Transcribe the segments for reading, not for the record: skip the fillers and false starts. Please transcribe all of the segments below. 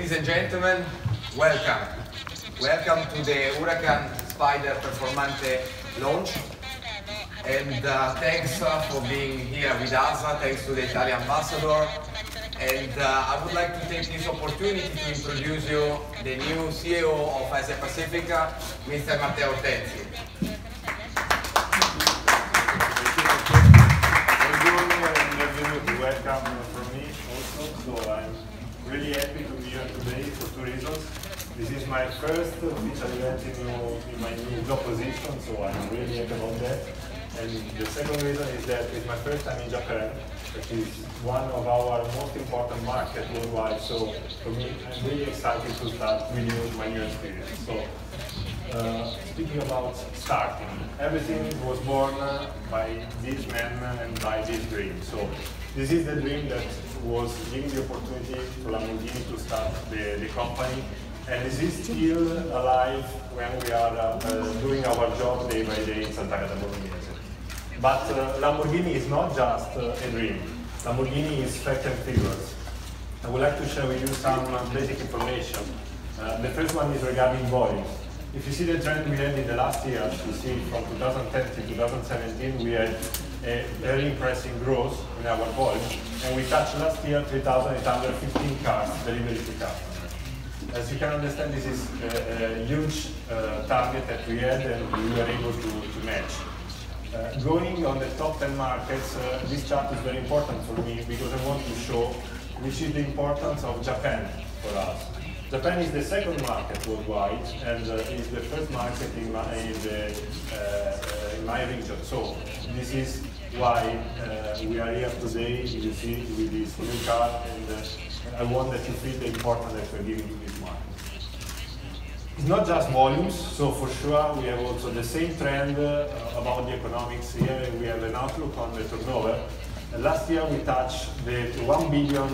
Ladies and gentlemen, welcome. Welcome to the Huracan Spider Performante launch. And thanks for being here with us. Thanks to the Italian ambassador. And I would like to take this opportunity to introduce you the new CEO of Asia Pacifica, Mr. Matteo Ortenzi. Welcome from me also. So I'm really happy to be here today for two reasons. This is my first official event in my new job position, so I'm really happy about that. And the second reason is that it's my first time in Japan, which is one of our most important markets worldwide. So for me, I'm really excited to start with you my new experience. So speaking about starting, everything was born by this man and by this dream. So this is the dream that was giving the opportunity to Lamborghini to start the company, and this is still alive when we are doing our job day by day in Santa Caterina. But Lamborghini is not just a dream. Lamborghini is fact and figures. I would like to share with you some basic information. The first one is regarding volumes. If you see the trend we had in the last years, you see from 2010 to 2017, we had a very impressive growth in our volume, and we touched last year 3,815 cars delivered to customers. As you can understand, this is a huge target that we had and we were able to match. Going on the top 10 markets, this chart is very important for me because I want to show which is the importance of Japan for us. Japan is the second market worldwide and is the first market in my region. So this is why we are here today, you see, with this new car, and I want that you feel the importance that we're giving to this market. It's not just volumes, so for sure we have also the same trend about the economics. Here we have an outlook on the turnover. Last year we touched the 1 billion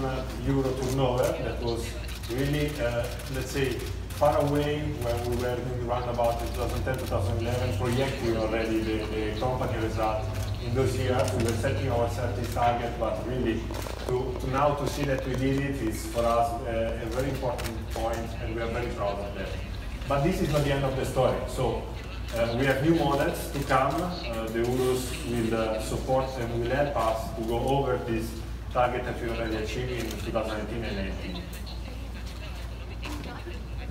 euro turnover. That was really, let's say, far away when we were doing around about 2010-2011, projecting already the company result. In those years we were setting ourselves this target, but really to now to see that we did it is for us a very important point, and we are very proud of that. But this is not the end of the story. So we have new models to come. The Urus will support and will help us to go over this target that we already achieved in 2018 and 2018.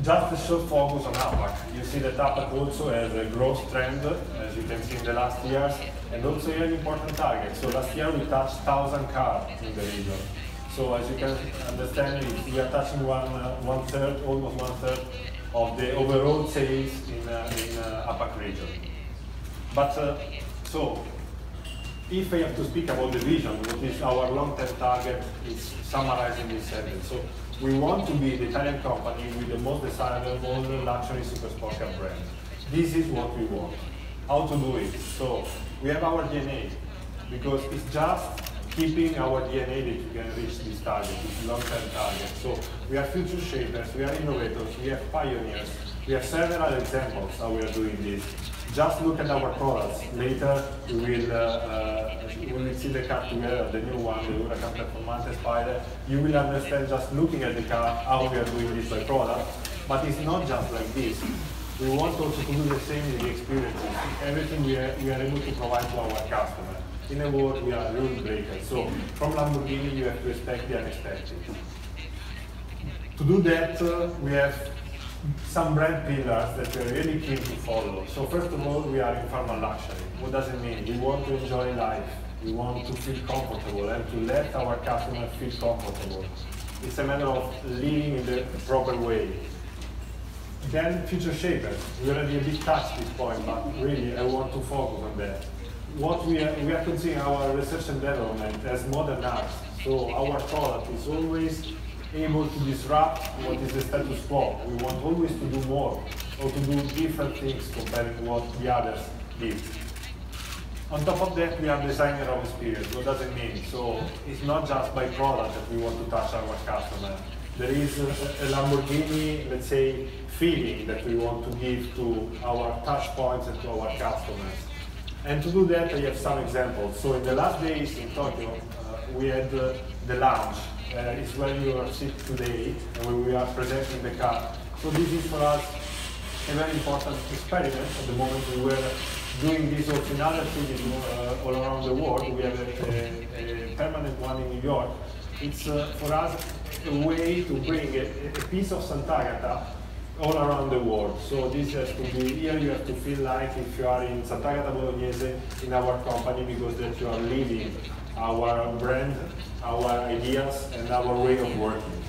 Just a short focus on APAC. You see that APAC also has a growth trend, as you can see in the last years, and also an important target. So last year we touched 1,000 cars in the region. So as you can understand, we are touching almost one third of the overall sales in APAC region. But so, if I have to speak about the vision, what is our long-term target is summarized in this sentence. So we want to be the Italian company with the most desirable luxury supersport car brand. This is what we want. How to do it? So we have our DNA, because it's just keeping our DNA that we can reach this target, this long-term target. So we are future shapers, we are innovators, we are pioneers. We have several examples how we are doing this. Just look at our products. Later we will see the car together, the new one, the Huracan Performante Spider. You will understand just looking at the car how we are doing this by product. But it's not just like this. We want also to do the same with the experiences. Everything we are able to provide to our customers. In a word, we are rule breakers. So from Lamborghini, you have to expect the unexpected. To do that, we have some brand pillars that we are really keen to follow. So first of all, we are informal luxury. What does it mean? We want to enjoy life. We want to feel comfortable and to let our customers feel comfortable. It's a matter of living in the proper way. Then future shapers. We already a bit touched this point, but really I want to focus on that. What we are considering our research and development as modern art. So our product is always able to disrupt what is the status quo. We want always to do more, or to do different things compared to what the others did. On top of that, we are designer of experience. What does it mean? So it's not just by product that we want to touch our customer. There is a Lamborghini, let's say, feeling that we want to give to our touch points and to our customers. And to do that, I have some examples. So in the last days in Tokyo, we had the launch is where you are sitting today and where we are presenting the car. So this is for us a very important experiment. At the moment we were doing this also in other cities all around the world. We have a permanent one in New York. It's for us a way to bring a piece of Sant'Agata all around the world. So this has to be, here you have to feel like if you are in Sant'Agata Bolognese in our company, because that you are living our brand, our ideas and our way of working.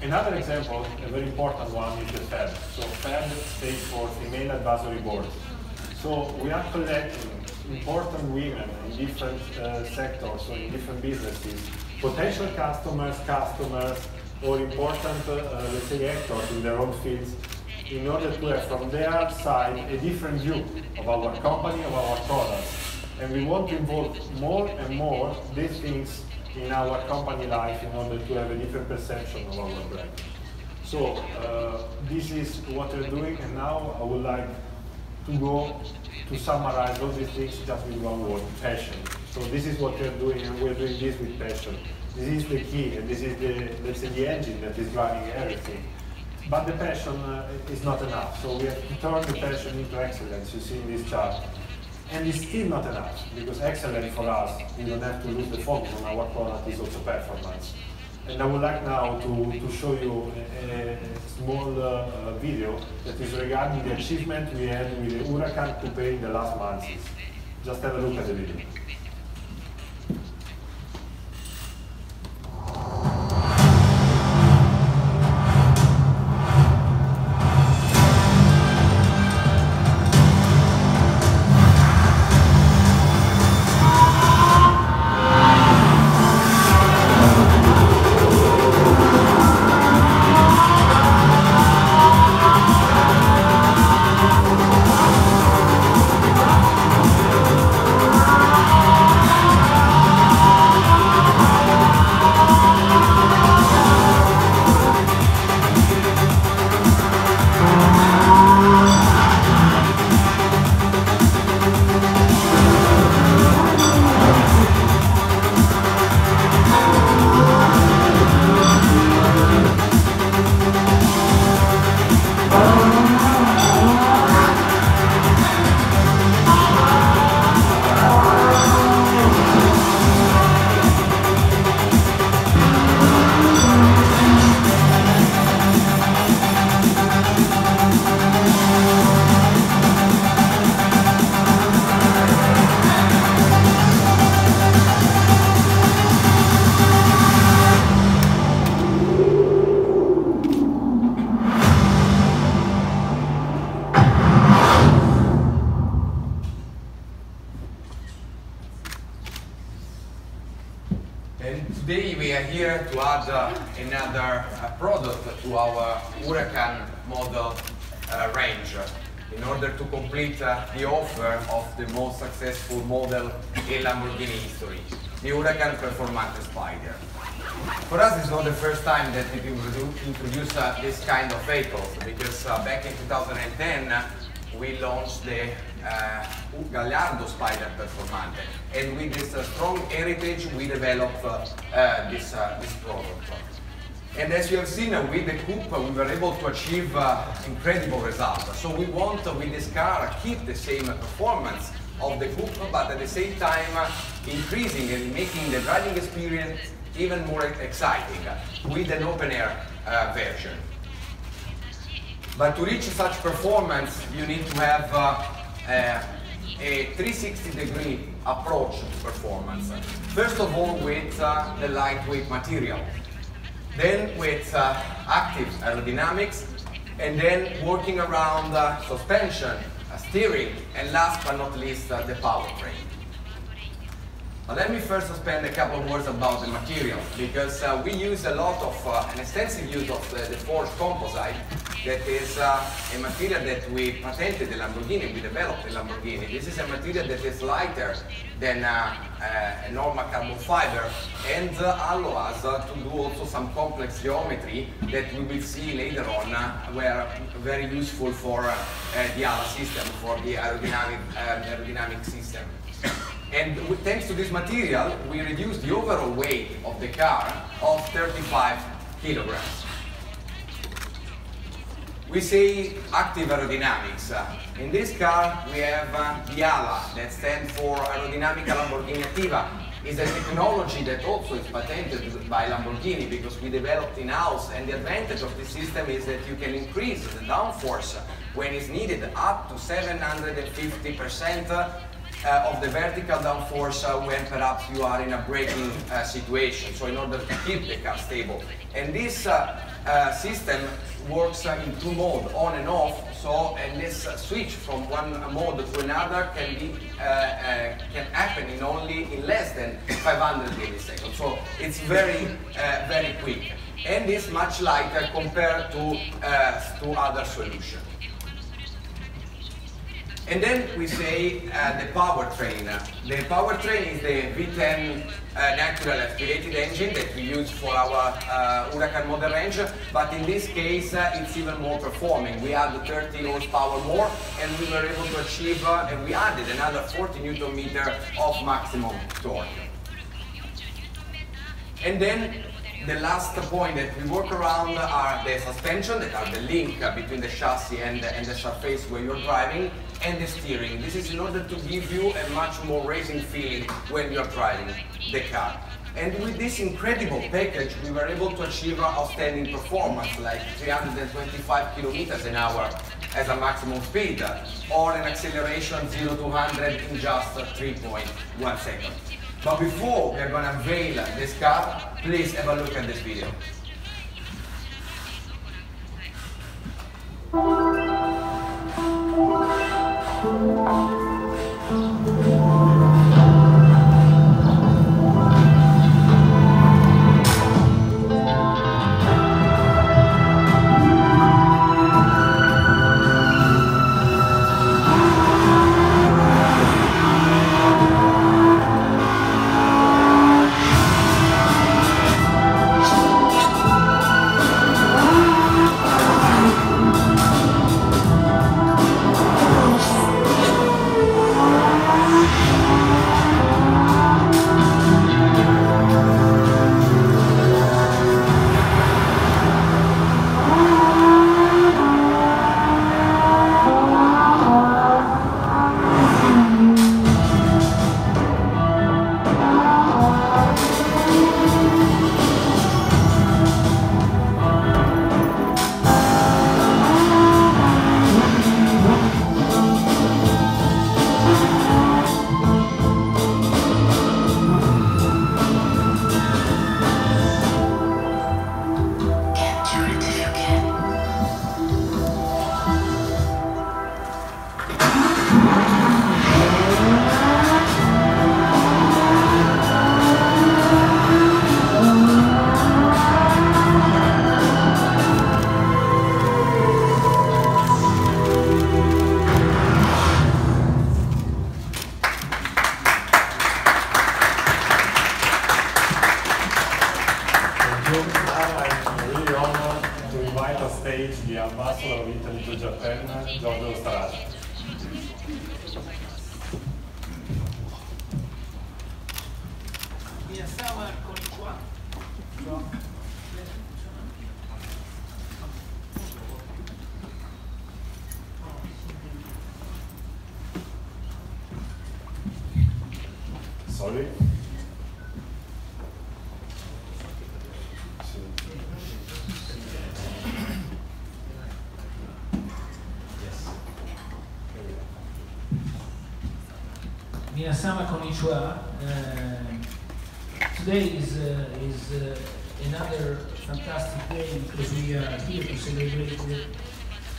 Another example, a very important one, is the FAB. So FAB stands for Female Advisory Board. So we are collecting important women in different sectors, so in different businesses, potential customers, or important, let's say, actors in their own fields, in order to have from their side a different view of our company, of our products. And we want to involve more and more these things in our company life in order to have a different perception of our brand. So this is what we're doing, and now I would like to go to summarize all these things just with one word: passion. So this is what we're doing, and we're doing this with passion. This is the key, and this is the, let's say, the engine that is driving everything. But the passion is not enough, so we have to turn the passion into excellence, you see in this chart. And it's still not enough, because excellence for us, we don't have to lose the focus on our product, is also performance. And I would like now to show you a small video that is regarding the achievement we had with the Huracan Coupe in the last months. Just have a look at the video. Today we are here to add another product to our Huracan model range in order to complete the offer of the most successful model in Lamborghini history, the Huracan Performante Spider. For us, it's not the first time that we introduce this kind of vehicles, because back in 2010 we launched the Gallardo Spider Performante, and with this strong heritage we developed this product. And as you have seen with the coupe, we were able to achieve incredible results. So we want with this car keep the same performance of the coupe, but at the same time increasing and making the driving experience even more exciting with an open-air version. But to reach such performance, you need to have a 360-degree approach to performance. First of all, with the lightweight material, then with active aerodynamics, and then working around suspension, steering, and last but not least, the powertrain. Let me first spend a couple of words about the material, because we use a lot of, an extensive use of the forged composite. That is a material that we patented in Lamborghini, we developed in Lamborghini. This is a material that is lighter than a normal carbon fiber, and allows us to do also some complex geometry that we will see later on, were very useful for the ALA system, for the aerodynamic system. And thanks to this material, we reduced the overall weight of the car of 35 kilograms. We say active aerodynamics. In this car, we have the ALA, that stands for Aerodinamica Lamborghini Attiva. It's a technology that also is patented by Lamborghini because we developed in-house, and the advantage of this system is that you can increase the downforce when it's needed up to 750% of the vertical downforce when perhaps you are in a braking situation, so in order to keep the car stable. And this system works in two modes, on and off, and this switch from one mode to another can happen in less than 500 milliseconds. So it's very quick, and it's much lighter compared to other solutions. And then we say the powertrain. The powertrain is the V10 natural aspirated engine that we use for our Huracan model range, but in this case it's even more performing. We add 30 horsepower more, and we were able to achieve, and we added another 40 Newton meter of maximum torque. And then the last point that we work around are the suspension, that are the link between the chassis and the surface where you're driving, and the steering. This is in order to give you a much more racing feeling when you're driving the car. And with this incredible package, we were able to achieve outstanding performance, like 325 kilometers an hour as a maximum speed, or an acceleration 0 to 100 in just 3.1 seconds. But before we are going to unveil this car, please have a look at this video. The ambassador of Italy to Japan, Giorgio Strada. Sorry. Minasama konnichiwa. Today is another fantastic day because we are here to celebrate the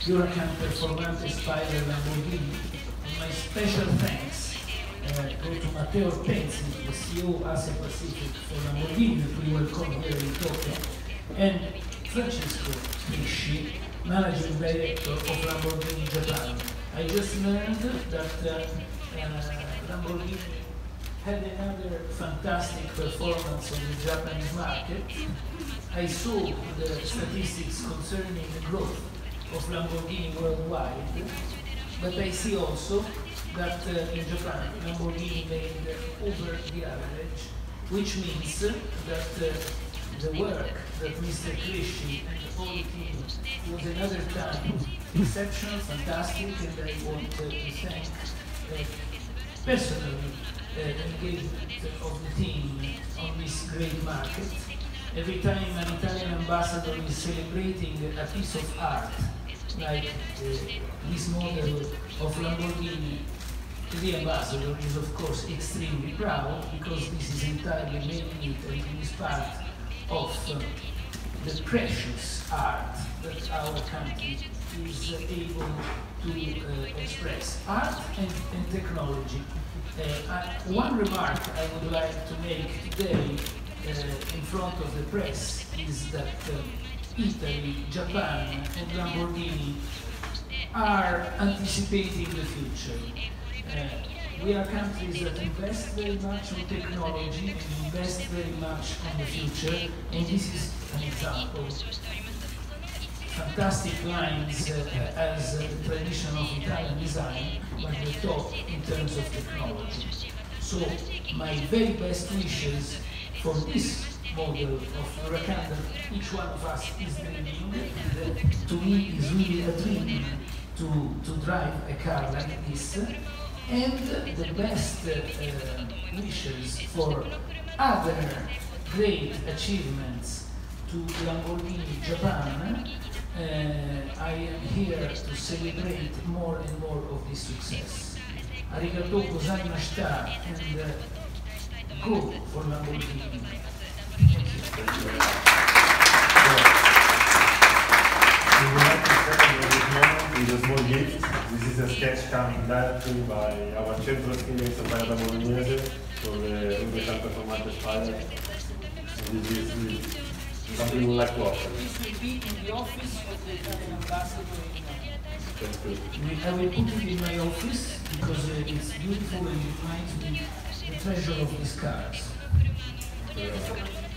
Huracan Performante Spider Lamborghini. And my special thanks go to Matteo Penzi, the CEO Asia Pacific for Lamborghini, that we welcome here in Tokyo, and Francesco Pisci, Managing Director of Lamborghini Japan. I just learned that Lamborghini had another fantastic performance on the Japanese market. I saw the statistics concerning the growth of Lamborghini worldwide, but I see also that in Japan Lamborghini made over the average, which means that the work that Mr. Cresci and the whole team was another time exceptional, fantastic, and I want to thank personally engagement of the team on this great market. Every time an Italian ambassador is celebrating a piece of art, like this model of Lamborghini, the ambassador is of course extremely proud because this is entirely made in Italy and is part of the precious art that our country is able to express. Art and technology. One remark I would like to make today in front of the press is that Italy, Japan and Lamborghini are anticipating the future. We are countries that invest very much on technology and invest very much on the future, and this is an example. Fantastic lines as the tradition of Italian design, but the top in terms of technology. So my very best wishes for this model of Huracan that each one of us is dreaming, and to me is really a dream to drive a car like this, and the best wishes for other great achievements to Lamborghini Japan. I am here to celebrate more and more of this success. Arigatou gozaimashita, and go for Lamborghini. Thank you. We would like to celebrate this moment with a small gift. This is a sketch coming directly by our centro stile Sopra Bolognese for the Huracan Performante Spider. This is something we would like to offer. This will be in the office of the Italian ambassador in Thank you. I will put it in my office because it's beautiful and it reminds me the treasure of these cars. Thank you.